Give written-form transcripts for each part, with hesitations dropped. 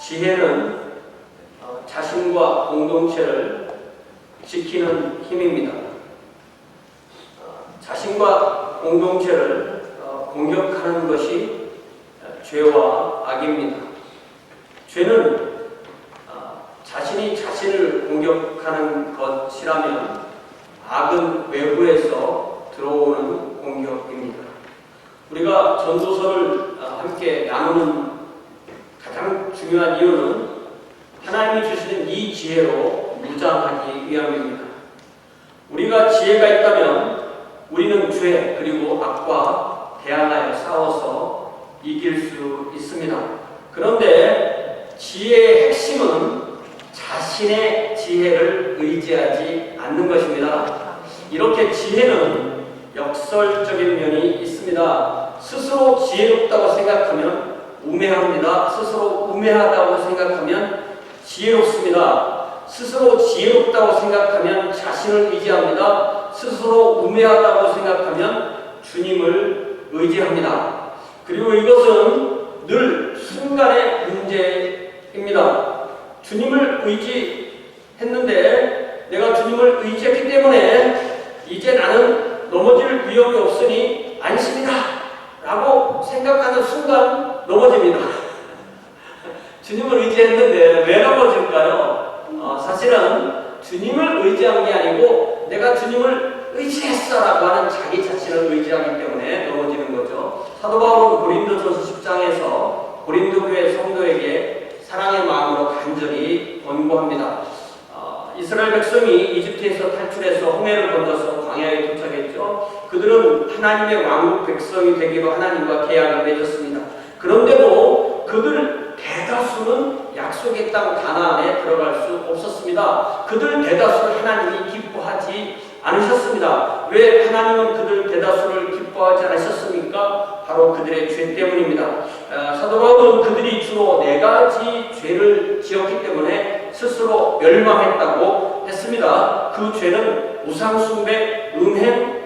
지혜는 자신과 공동체를 지키는 힘입니다. 자신과 공동체를 공격하는 것이 죄와 악입니다. 죄는 자신이 자신을 공격하는 것이라면 악은 외부에서 들어오는 공격입니다. 우리가 전도서를 함께 나누는 가장 중요한 이유는 하나님이 주시는 이 지혜로 무장하기 위함입니다. 우리가 지혜가 있다면 우리는 죄 그리고 악과 대항하여 싸워서 이길 수 있습니다. 그런데 지혜의 핵심은 자신의 지혜를 의지하지 않는 것입니다. 이렇게 지혜는 역설적인 면이 있습니다. 스스로 지혜롭다고 생각하면 우매합니다. 스스로 우매하다고 생각하면 지혜롭습니다. 스스로 지혜롭다고 생각하면 자신을 의지합니다. 스스로 우매하다고 생각하면 주님을 의지합니다. 그리고 이것은 늘 순간의 문제입니다. 주님을 의지했는데 내가 주님을 의지했기 때문에 이제 나는 넘어질 위험이 없으니 안심이다 라고 생각하는 순간 넘어집니다. 주님을 의지했는데 왜 넘어질까요? 사실은 주님을 의지한 게 아니고 내가 주님을 의지했어 라고 하는 자기 자신을 의지하기 때문에 넘어지는 거죠. 사도 바울은 고린도전서 10장에서 고린도 교회 성도에게 사랑의 마음으로 간절히 권고합니다. 이스라엘 백성이 이집트에서 탈출해서 홍해를 건너서 광야에 도착했죠. 그들은 하나님의 왕국 백성이 되기로 하나님과 계약을 맺었습니다. 그런데도 그들 대다수는 약속의 땅 가나안에 들어갈 수 없었습니다. 그들 대다수를 하나님이 기뻐하지 않으셨습니다. 왜 하나님은 그들 대다수를 기뻐하지 않으셨습니까? 바로 그들의 죄 때문입니다. 사도 바울은 그들이 주로 4가지 죄를 지었기 때문에 스스로 멸망했다고 했습니다. 그 죄는 우상숭배, 음행,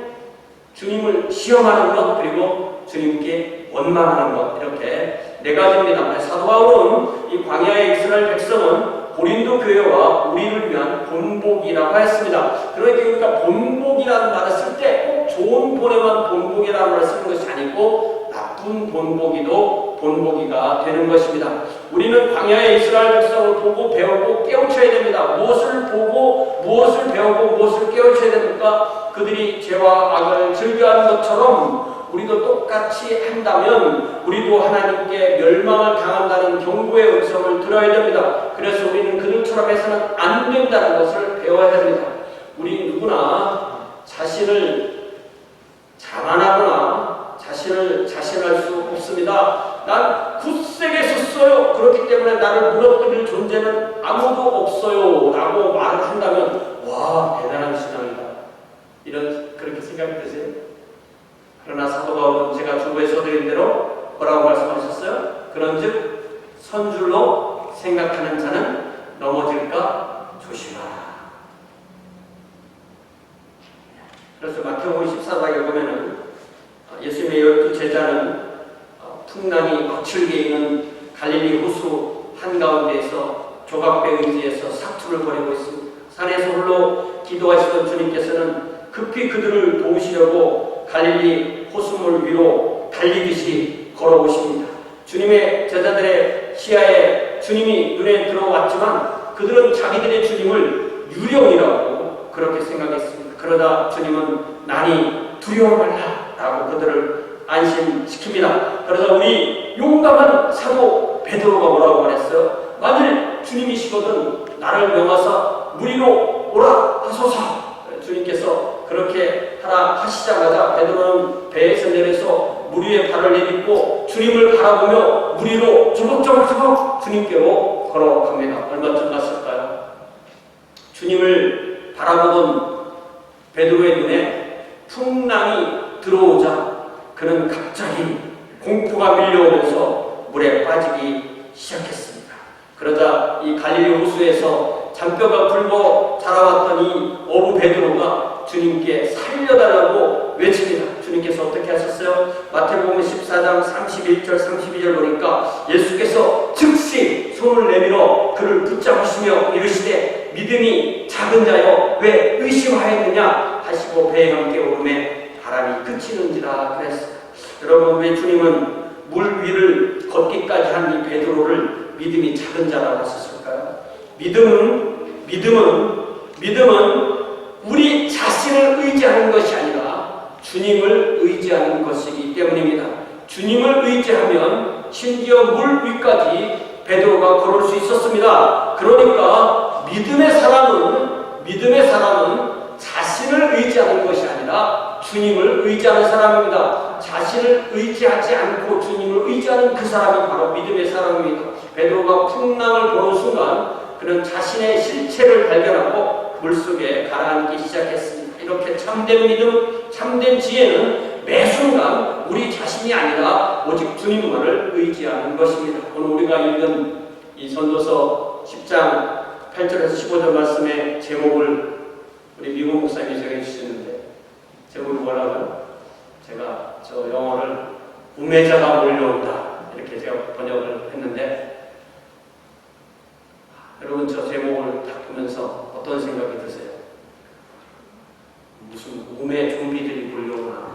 주님을 시험하는 것, 그리고 주님께 원망하는 것, 이렇게 4가지입니다. 사도 바울은 이 광야의 이스라엘 백성은 고린도 교회와 우리를 위한 본복이라고 했습니다. 그러니까 본복이라는 말을 쓸 때 꼭 좋은 본에만 본복이라는 말을 쓰는 것이 아니고 나쁜 본보기도 본보기가 되는 것입니다. 우리는 광야의 이스라엘 백성을 보고 배우고 깨우쳐야 됩니다. 무엇을 보고 무엇을 배우고 무엇을 깨우쳐야 됩니까? 그들이 죄와 악을 즐겨하는 것처럼 우리도 똑같이 한다면 우리도 하나님께 멸망을 당한다는 경고의 음성을 들어야 됩니다. 그래서 우리는 그들처럼 해서는 안 된다는 것을 배워야 됩니다. 우리 누구나 자신을 자만하거나 자신을 자신할 수 없습니다. 난 굳세게 섰어요. 그렇기 때문에 나를 무너뜨릴 존재는 아무도 없어요 라고 말을 한다면 와 대단한 신앙이다. 그렇게 생각이 드세요? 그러나 사도 바울은 제가 주부에서 드린 대로 뭐라고 말씀하셨어요? 그런즉 선줄로 생각하는 자는 넘어질까 조심하라. 그래서 마태복음 14장에 보면은 예수님의 12 제자는 풍랑이 거칠게 있는 갈릴리 호수 한가운데에서 조각배 의지에서 사투를 벌이고 있습니다. 산에서 홀로 기도하시던 주님께서는 급히 그들을 도우시려고 갈릴리 호수물 위로 달리듯이 걸어오십니다. 주님의 제자들의 시야에 주님이 눈에 들어왔지만 그들은 자기들의 주님을 유령이라고 그렇게 생각했습니다. 그러다 주님은 나니 두려워 말라 라고 그들을 안심시킵니다. 그러자 우리 용감한 사도 베드로가 뭐라고 말했어요? 만일 주님이시거든 나를 명하사 물 위로 오라 하소서. 주님께서 그렇게 하라 하시자마자 베드로는 배에서 내려서 물 위에 발을 내딛고 주님을 바라보며 물 위로 조목조목 주님께로 걸어갑니다. 얼마쯤 갔을까요? 주님을 바라보던 베드로의 눈에 풍랑이 들어오자 그는 갑자기 공포가 밀려오면서 물에 빠지기 시작했습니다. 그러자 이 갈릴리 호수에서 잔뼈가 붉어 자라왔던 이 어부 베드로가 주님께 살려달라고 외칩니다. 주님께서 어떻게 하셨어요? 마태복음 14장 31절 32절 보니까 예수께서 즉시 손을 손을 내밀어 그를 붙잡으시며 이르시되 믿음이 작은 자여 왜 의심하였느냐 하시고 배에 함께 오름에 바람이 그치는지라 그랬어요. 여러분, 왜 주님은 물 위를 걷기까지 한 이 베드로를 믿음이 작은 자라고 하셨을까요? 믿음은 우리 자신을 의지하는 것이 아니라 주님을 의지하는 것이기 때문입니다. 주님을 의지하면 심지어 물 위까지 베드로가 걸을 수 있었습니다. 그러니까 믿음의 사람은 자신을 의지하는 것이 아니라 주님을 의지하는 사람입니다. 자신을 의지하지 않고 주님을 의지하는 그 사람이 바로 믿음의 사람입니다. 베드로가 풍랑을 보는 순간 그는 자신의 실체를 발견하고 물속에 가라앉기 시작했습니다. 이렇게 참된 믿음, 참된 지혜는 매 순간 우리 자신이 아니라 오직 주님만을 의지하는 것입니다. 오늘 우리가 읽은 이 전도서 10장 8절에서 15절 말씀의 제목을 우리 미국 목사님이 정해주시는데, 제목이 뭐라고요? 제가 저 영어를 우매자가 몰려온다 이렇게 제가 번역을 했는데, 여러분 저 제목을 딱 보면서 어떤 생각이 드세요? 무슨 우매 좀비들이 몰려오나?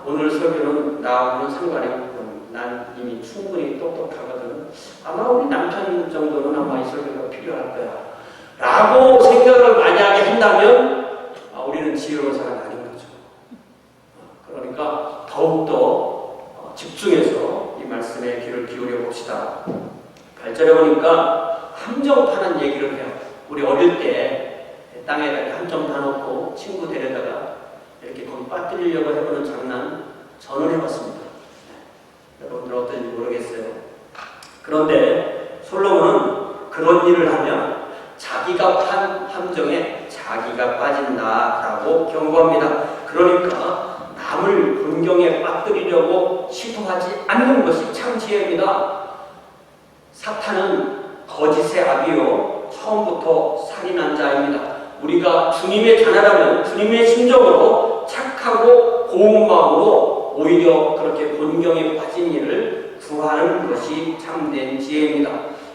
오늘 설교는 나하고는 상관이 없고 난 이미 충분히 똑똑하거든. 아마 우리 남편 정도는 아마 이 설교가 필요할 거야 라고 생각을 만약에 한다면 우리는 지혜로운 사람이 아닌 거죠. 그러니까 더욱더 집중해서 이 말씀에 귀를 기울여 봅시다. 8절에 보니까 함정 파는 얘기를 해요. 우리 어릴 때 땅에다가 함정 파놓고 친구 데려다가 이렇게 거기 빠뜨리려고 해보는 장난 저는 해봤습니다. 여러분들 어떤지 모르겠어요. 그런데 솔로몬은 그런 일을 하면 자기가 판 함정에 자기가 빠진다라고 경고합니다. 그러니까 남을 곤경에 빠뜨리려고 시도하지 않는 것이 참 지혜입니다. 사탄은 거짓의 아비요 처음부터 살인한 자입니다. 우리가 주님의 자녀라면 주님의 심정으로 착하고 고운 마음으로 오히려 그렇게 곤경에 빠진 일을 구하는 것이 참된 지혜입니다.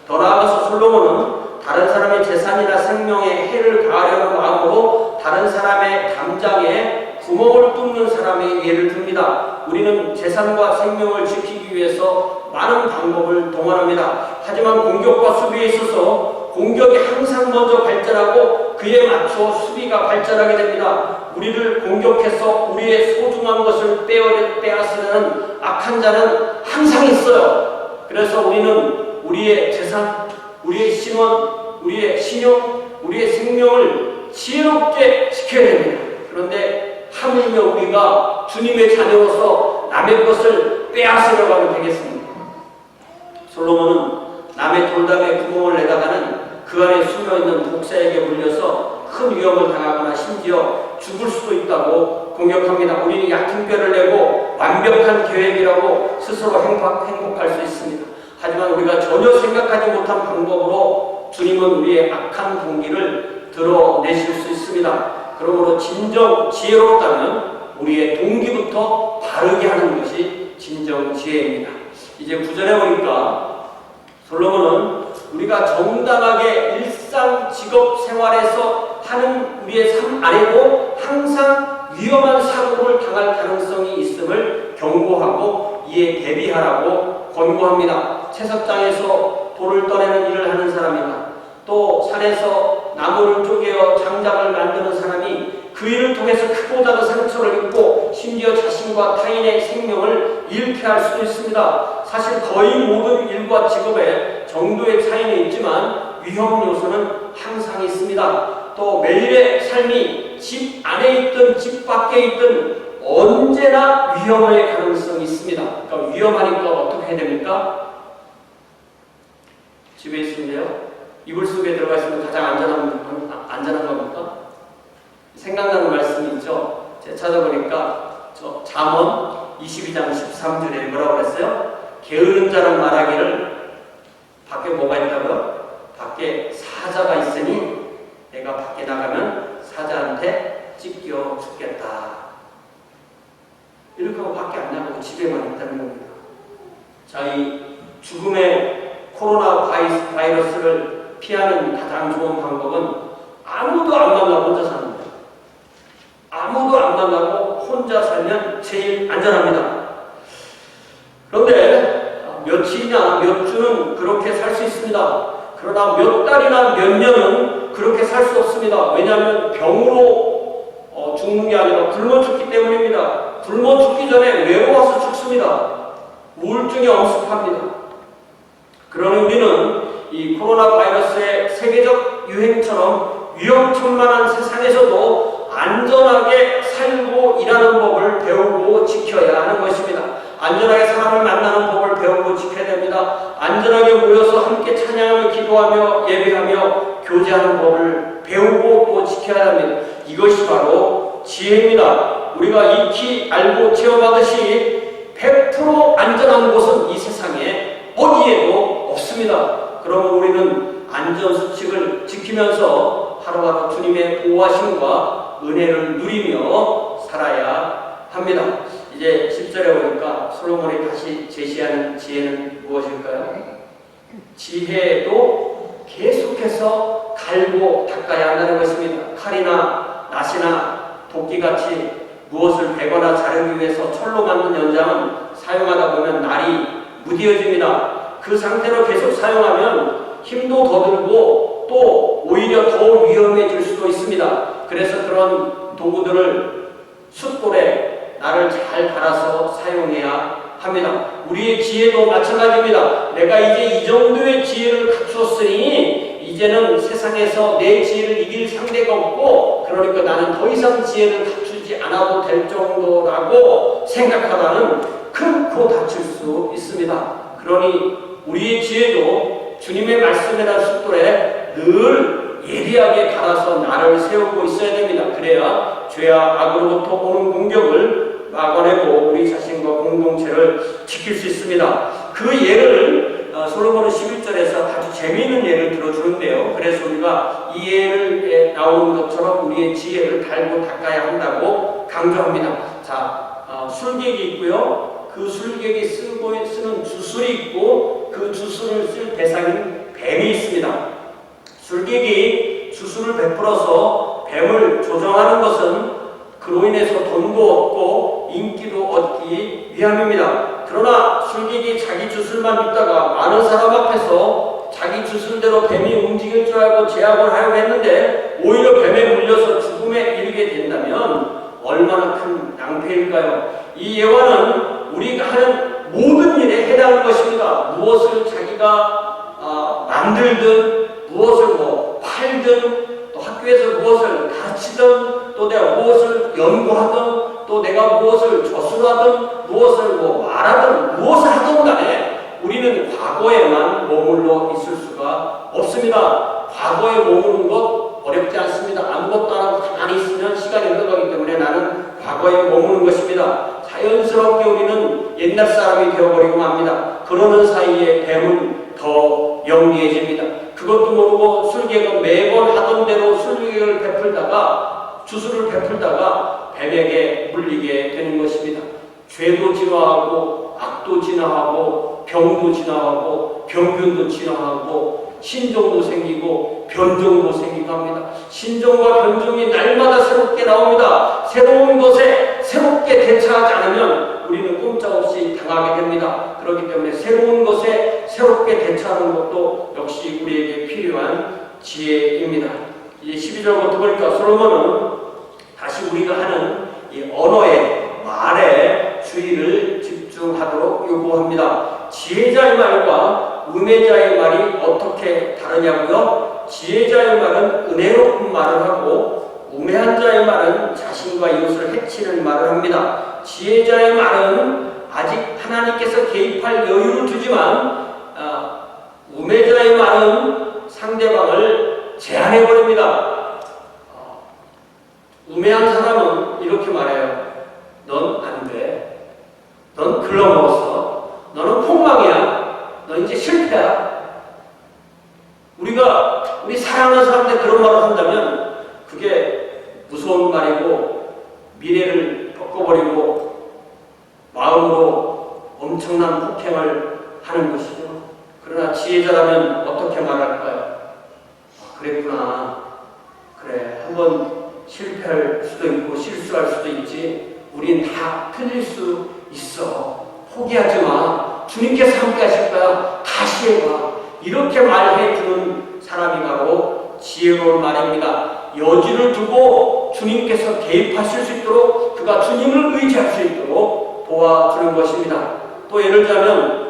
더 나아가서 솔로몬은 다른 사람의 재산이나 생명에 해를 가하려는 마음으로 다른 사람의 담장에 구멍을 뚫는 사람의 예를 듭니다. 우리는 재산과 생명을 지키기 위해서 많은 방법을 동원합니다. 하지만 공격과 수비에 있어서 공격이 항상 먼저 발전하고 그에 맞춰 수비가 발전하게 됩니다. 우리를 공격해서 우리의 소중한 것을 빼앗으려는 악한 자는 항상 있어요. 그래서 우리는 우리의 재산, 우리의 신원, 우리의 신용, 우리의 생명을 지혜롭게 지켜야 됩니다. 그런데 하물며 우리가 주님의 자녀로서 남의 것을 빼앗으려고 하면 되겠습니다. 솔로몬은 남의 돌담에 구멍을 내다가는 그 안에 숨어있는 독사에게 물려서 큰 위험을 당하거나 심지어 죽을 수도 있다고 공격합니다. 우리는 얕은 뼈를 내고 완벽한 계획이라고 스스로 행복할 수 있습니다. 하지만 우리가 전혀 생각하지 못한 방법으로 주님은 우리의 악한 동기를 드러내실 수 있습니다. 그러므로 진정 지혜롭다면 우리의 동기부터 바르게 하는 것이 진정 지혜입니다. 이제 9절에 보니까 솔로몬은 우리가 정당하게 일상 직업 생활에서 하는 우리의 삶 안에도 항상 위험한 사고를 당할 가능성이 있음을 경고하고 이에 대비하라고 권고합니다. 채석장에서 돌을 떠내는 일을 하는 사람이나 또 산에서 나무를 쪼개어 장작을 만드는 사람이 그 일을 통해서 크고 작은 상처를 입고 심지어 자신과 타인의 생명을 잃게 할 수도 있습니다. 사실 거의 모든 일과 직업에 정도의 차이는 있지만 위험 요소는 항상 있습니다. 또 매일의 삶이 집 안에 있든 집 밖에 있든 언제나 위험할 가능성이 있습니다. 그러니까 위험하니까 어떻게 해야 됩니까? 집에 있으면요, 이불 속에 들어가 있으면 가장 안전한 겁니까? 생각나는 말씀이 있죠. 제가 찾아보니까 저 잠언 22장 13절에 뭐라고 그랬어요? 게으른 자는 말하기를 밖에 뭐가 있다고요? 밖에 사자가 있으니 내가 밖에 나가면 사자한테 찢겨 죽겠다. 이렇게 하고 밖에 안 나가고 집에만 있다는 겁니다. 자, 이 죽음의 바이러스를 피하는 가장 좋은 방법은 아무도 안 만나고 혼자 사는 거예요. 아무도 안 만나고 혼자 살면 제일 안전합니다. 그런데 며칠이나 몇 주는 그렇게 살 수 있습니다. 그러나 몇 달이나 몇 년은 그렇게 살 수 없습니다. 왜냐하면 병으로 죽는 게 아니라 굶어 죽기 때문입니다. 굶어 죽기 전에 외로워서 죽습니다. 우울증이 엄습합니다. 그러니 우리는 이 코로나 바이러스의 세계적 유행처럼 위험천만한 세상에서도 안전하게 살고 일하는 법을 배우고 지켜야 하는 것입니다. 안전하게 사람을 만나는 법을 배우고 지켜야 됩니다. 안전하게 모여서 함께 찬양하며 기도하며 예배하며 교제하는 법을 배우고 또 지켜야 합니다. 이것이 바로 지혜입니다. 우리가 익히 알고 체험하듯이 100% 안전한 곳은 이 세상에 어디에도 없습니다. 그러면 우리는 안전수칙을 지키면서 하루하루 주님의 보호하심과 은혜를 누리며 살아야 합니다. 이제 10절에 보니까 솔로몬이 다시 제시하는 지혜는 무엇일까요? 지혜도 계속해서 갈고 닦아야 한다는 것입니다. 칼이나 낫이나 도끼같이 무엇을 베거나 자르기 위해서 철로 만든 연장은 사용하다 보면 날이 무뎌집니다. 그 상태로 계속 사용하면 힘도 더 들고 또 오히려 더 위험해질 수도 있습니다. 그래서 그런 도구들을 숫돌에 날을 잘 갈아서 사용해야 합니다. 우리의 지혜도 마찬가지입니다. 내가 이제 이 정도의 지혜를 갖추었으니 이제는 세상에서 내 지혜를 이길 상대가 없고 그러니까 나는 더 이상 지혜를 갖추지 않아도 될 정도라고 생각하다는 큰 코 다칠 수 있습니다. 그러니 우리의 지혜도 주님의 말씀이라는 숫돌에 늘 예리하게 갈아서 나를 세우고 있어야 됩니다. 그래야 죄와 악으로부터 오는 공격을 막아내고 우리 자신과 공동체를 지킬 수 있습니다. 그 예를 솔로몬은 11절에서 아주 재미있는 예를 들어주는데요. 그래서 우리가 이 예를 나오는 것처럼 우리의 지혜를 달고 닦아야 한다고 강조합니다. 자, 술객이 있고요. 그 술객이 쓰는 주술이 있고 그 주술을 쓸 대상인 뱀이 있습니다. 술객이 주술을 베풀어서 뱀을 조정하는 것은 그로 인해서 돈도 얻고 인기도 얻기 위함입니다. 그러나 술객이 자기 주술만 믿다가 많은 사람 앞에서 자기 주술대로 뱀이 움직일 줄 알고 제압을 하려고 했는데 오히려 뱀에 물려서 죽음에 이르게 된다면 얼마나 큰 낭패일까요? 이 예화는 우리가 하는 모든 일에 해당하는 것입니다. 무엇을 자기가 만들든 무엇을 팔든 또 학교에서 무엇을 가르치든 또 내가 무엇을 연구하든 또 내가 무엇을 저술하든 무엇을 말하든 무엇을 하든 간에 우리는 과거에만 머물러 있을 수가 없습니다. 과거에 머무는 것 어렵지 않습니다. 아무것도 안 하고 가만히 있으면 시간이 흘러가기 때문에 나는 과거에 머무는 것입니다. 자연스럽게 우리는 옛날 사람이 되어버리고 맙니다. 그러는 사이에 뱀은 더 영리해집니다. 그것도 모르고 술객은 매번 하던 대로 술객을 베풀다가 주술을 베풀다가 뱀에게 물리게 되는 것입니다. 죄도 진화하고 악도 진화하고 병도 진화하고 병균도 진화하고 신종도 생기고 변종도 생기고 합니다. 신종과 변종이 날마다 새롭게 나옵니다. 새로운 것에 새롭게 대처하지 않으면 우리는 꼼짝없이 당하게 됩니다. 그렇기 때문에 새로운 것에 새롭게 대처하는 것도 역시 우리에게 필요한 지혜입니다. 이제 12절부터 보니까 솔로몬은 다시 우리가 하는 이 언어의 말에 주의를 집중하도록 요구합니다. 지혜자의 말과 우매자의 말이 어떻게 다르냐고요? 지혜자의 말은 은혜로운 말을 하고 우매한 자의 말은 자신과 이웃을 해치는 말을 합니다. 지혜자의 말은 아직 하나님께서 개입할 여유를 주지만 우매자의 말은 상대방을 제한해버립니다. 우매한 사람은 이렇게 말해요. 넌 안 돼. 넌 글러먹었어. 너는 폭망이야. 너 이제 실패야. 우리 사랑하는 사람한테 그런 말을 한다면 그게 무서운 말이고 미래를 바꿔버리고 마음으로 엄청난 폭행을 하는 것이죠. 그러나 지혜자라면 어떻게 어떻게 말할까요? 아, 그랬구나. 그래, 한번 실패할 수도 있고 실수할 수도 있지. 우린 다 틀릴 수 있어. 포기하지 마. 주님께서 함께 하실 거야. 다시 해봐. 이렇게 말해 주는 사람이 바로 지혜로운 말입니다. 여지를 두고 주님께서 개입하실 수 있도록 그가 주님을 의지할 수 있도록 도와주는 것입니다. 또 예를 들자면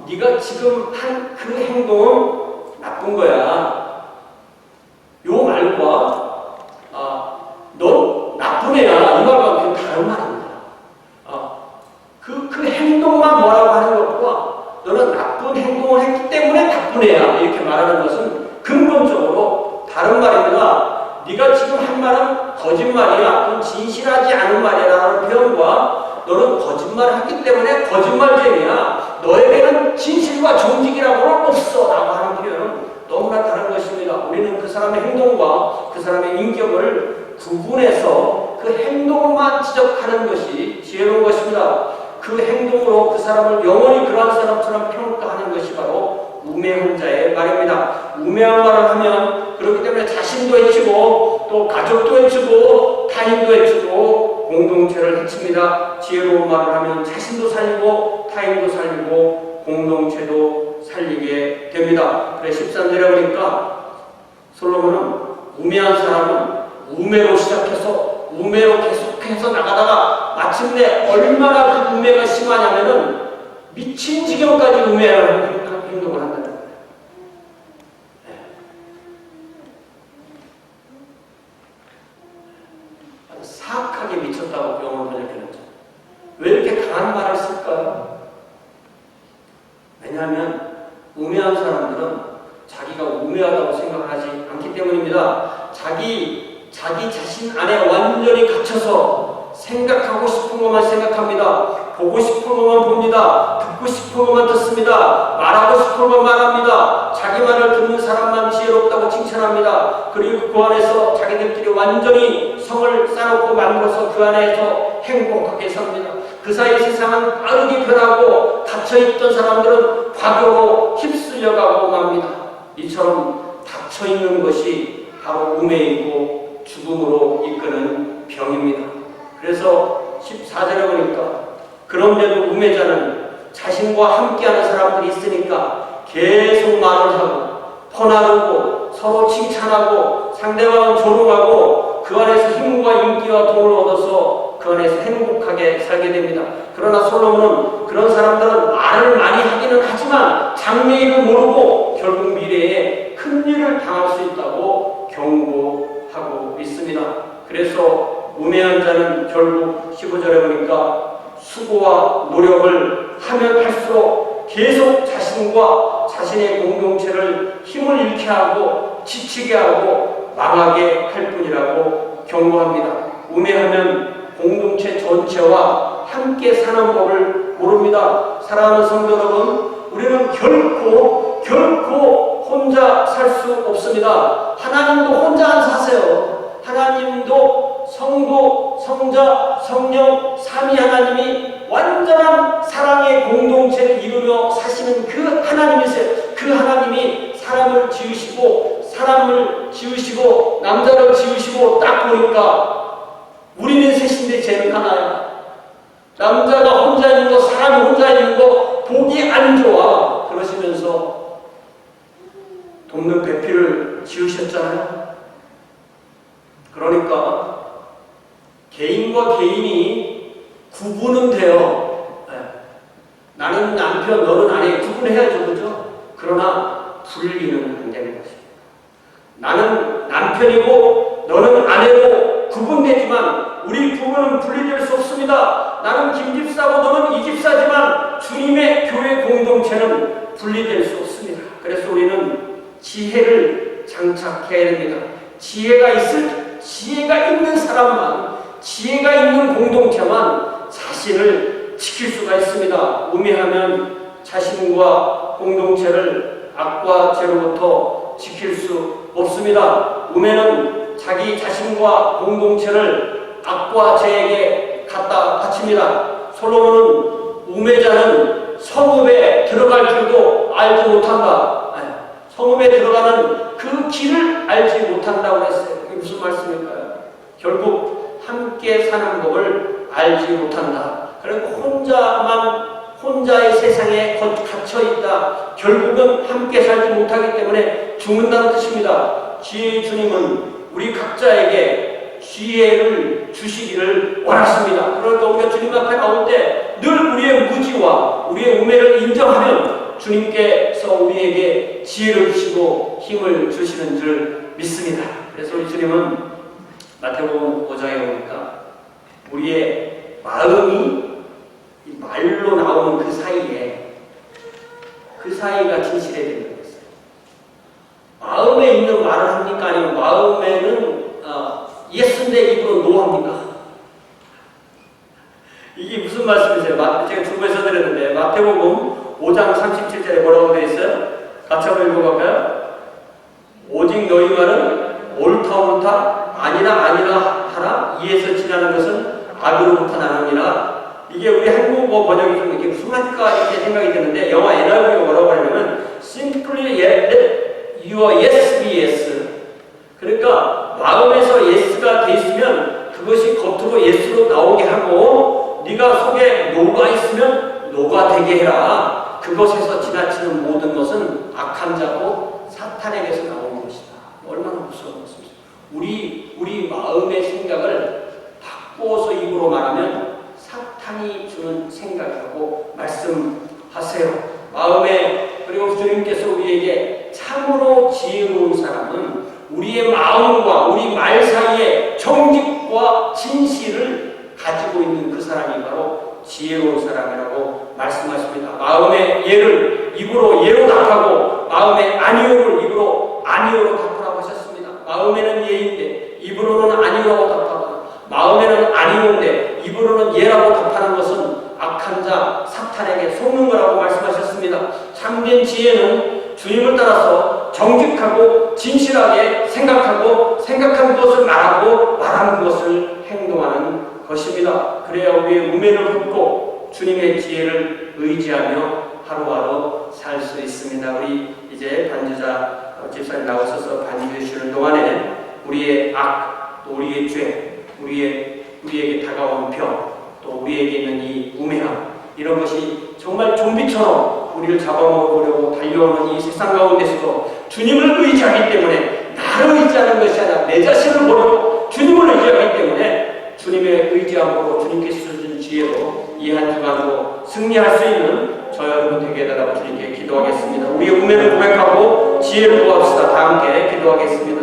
네가 지금 한 그 행동은 나쁜 거야. 요 말과 너 나쁜 애야. 이 말과 그 다른 말입니다. 그 행동만 뭐라고 하는 것과 너는 나쁜 행동을 했기 때문에 나쁜 애야. 이렇게 말하는 것은 근본적으로 다른 말입니다. 네가 지금 한 말은 거짓말이야. 그건 진실하지 않은 말이라는 표현과 너는 거짓말을 했기 때문에 거짓말쟁이야. 너에게는 진실과 정직이라고는 없어. 라고 하는 표현은 너무나 다른 것입니다. 우리는 그 사람의 행동과 그 사람의 인격을 구분해서 그 행동만 지적하는 것이 지혜로운 것입니다. 그 행동으로 그 사람을 영원히 그러한 사람처럼 평가하는 것이 바로 우매한 자의 말입니다. 우매한 말을 하면 그렇기 때문에 자신도 해치고 또 가족도 해치고 타인도 해치고 공동체를 해칩니다. 지혜로운 말을 하면 자신도 살리고 타인도 살리고 공동체도 살리게 됩니다. 그래 13절에 보니까 솔로몬은 우매한 사람은 우매로 시작해서 우매로 계속해서 나가다가 마침내 얼마나 그 우매가 심하냐면은 미친 지경까지 우매한 행동을 한다는 거예요. 아주 사악하게 미쳤다고 영어로 번역해놨죠. 왜 이렇게 강한 말을 쓸까요? 왜냐하면 우매한 사람들은 자기가 우매하다고 생각하지 않기 때문입니다. 자기 자신 안에 완전히 갇혀서 생각하고 싶은 것만 생각합니다. 보고 싶은 것만 봅니다. 듣고 싶은 것만 듣습니다. 말하고 싶은 것만 말합니다. 자기 말을 듣는 사람만 지혜롭다고 칭찬합니다. 그리고 그 안에서 자기들끼리 완전히 성을 쌓아놓고 만들어서 그 안에서 행복하게 삽니다. 그 사이 세상은 빠르게 변하고 닫혀있던 사람들은 과거로 휩쓸려가고 맙니다. 이처럼 닫혀있는 것이 바로 우매이고 죽음으로 이끄는 병입니다. 그래서 14절에 보니까 그런데도 우매자는 자신과 함께하는 사람들이 있으니까 계속 말을 하고 퍼나르고 서로 칭찬하고 상대방은 조롱하고 그 안에서 힘과 인기와 돈을 얻어서 그 안에서 행복하게 살게 됩니다. 그러나 솔로몬은 그런 사람들은 말을 많이 하기는 하지만 장래일을 모르고 결국 미래에 큰 일을 당할 수 있다고 경고하고 있습니다. 그래서 우매한 자는 결국 15절에 보니까 수고와 노력을 하면 할수록 계속 자신과 자신의 공동체를 힘을 잃게 하고 지치게 하고 망하게 할 뿐이라고 경고합니다. 우매하면 공동체 전체와 함께 사는 법을 모릅니다. 사랑하는 성도 여러분, 우리는 결코 혼자 살 수 없습니다. 하나님도 혼자 안 사세요. 하나님도 성도, 성자, 성령, 삼위 하나님이 완전한 사랑의 공동체를 이루며 사시는 그 하나님이세요. 그 하나님이 사람을 지으시고 남자를 지으시고 딱 보니까 우리는 셋인데 쟤는 하나야. 남자가 혼자 있는 거, 사람이 혼자 있는 거 보기 안 좋아. 그러시면서 돕는 배필을 지으셨잖아요. 그러니까 개인과 개인이 구분은 돼요. 네. 나는 남편, 너는 아내 구분해야죠. 그죠? 그러나 분리는 안 되는 것입니다. 나는 남편이고 너는 아내로 구분되지만 우리 부부는 분리될 수 없습니다. 나는 김집사고 너는 이집사지만 주님의 교회 공동체는 분리될 수 없습니다. 그래서 우리는 지혜를 장착해야 됩니다. 지혜가 있는 사람만, 지혜가 있는 공동체만 자신을 지킬 수가 있습니다. 우매하면 자신과 공동체를 악과 죄로부터 지킬 수 없습니다. 우매는 자기 자신과 공동체를 악과 죄에게 갖다 바칩니다. 솔로몬은 우매자는 성읍에 들어갈 줄도 알지 못한다. 성읍에 들어가는 그 길을 알지 못한다고 했어요. 그게 무슨 말씀일까요? 결국 함께 사는 법을 알지 못한다. 그리고 혼자의 세상에 갇혀 있다. 결국은 함께 살지 못하기 때문에 죽는다는 뜻입니다. 지혜의 주님은 우리 각자에게 지혜를 주시기를 원하십니다. 그러니까 우리가 주님 앞에 나올 때 늘 우리의 무지와 우리의 우매를 인정하면 주님께서 우리에게 지혜를 주시고 힘을 주시는 줄 믿습니다. 그래서 우리 주님은 마태복음 5장에 보니까 우리의 마음이 말로 나오는 그 사이가 진실해야 되는 거였어요. 마음에 있는 말을 합니까? 아니면 마음에는 예스인데 입으로 노합니까? 이게 무슨 말씀이세요? 제가 중국에서 드렸는데 마태복음 5장 37절에 뭐라고 되어 있어요? 같이 한번 읽어볼까요? 오직 너희 말은 옳다 아니라 하라. 이에서 지나는 것은 악으로부터 나느니라. 이게 우리 한국어 번역이 좀 이게 무슨 말일까 이렇게 생각이 드는데 영화 NIV가 뭐라고 하냐면 simply let your yes be yes. 그러니까 마음에서 yes가 돼 있으면 그것이 겉으로 yes로 나오게 하고 네가 속에 no가 있으면 no가 되게 해라. 그것에서 지나치는 모든 것은 악한 자고 사탄에게서 나오는 것이다. 얼마나 무서운 것입니까? 우리 마음의 생각을 바꾸어서 입으로 말하면 사탄이 주는 생각이라고 말씀하세요. 마음에 그리고 주님께서 우리에게 참으로 지혜로운 사람은 우리의 마음과 우리 말 사이에 정직과 진실을 가지고 있는 그 사람이 바로 지혜로운 사람이라고 말씀하십니다. 마음의 예를 입으로 예로 답하고 마음의 아니오를 입으로 아니오로 답하라고 하셨습니다. 마음에는 예인데 입으로는 아니오라고 답하고 마음에는 아니오인데 입으로는 예라고 답하는 것은 악한 자 사탄에게 속는 거라고 말씀하셨습니다. 참된 지혜는 주님을 따라서 정직하고 진실하게 생각하고 생각한 것을 말하고 말하는 것을 행동하는 것입니다. 그래야 우리의 우매를 품고 주님의 지혜를 의지하며 하루하루 살 수 있습니다. 우리 이제 반주자 집사님 나오셔서 반주해 주시는 동안에 우리의 악, 또 우리의 죄, 우리에게 다가오는 병, 또 우리에게 있는 이 우매함, 이런 것이 정말 좀비처럼 우리를 잡아먹으려고 달려오는 이 세상 가운데서도 주님을 의지하기 때문에 나를 의지하는 것이 아니라 내 자신을 버리고 주님을 의지하기 때문에 주님의 의지함으로 주님께서 주신 지혜로 이 한 주간도 승리할 수 있는 저 여러분 되게 해달라고 주님께 기도하겠습니다. 우리의 우매를 고백하고 지혜를 구합시다. 다 함께 기도하겠습니다.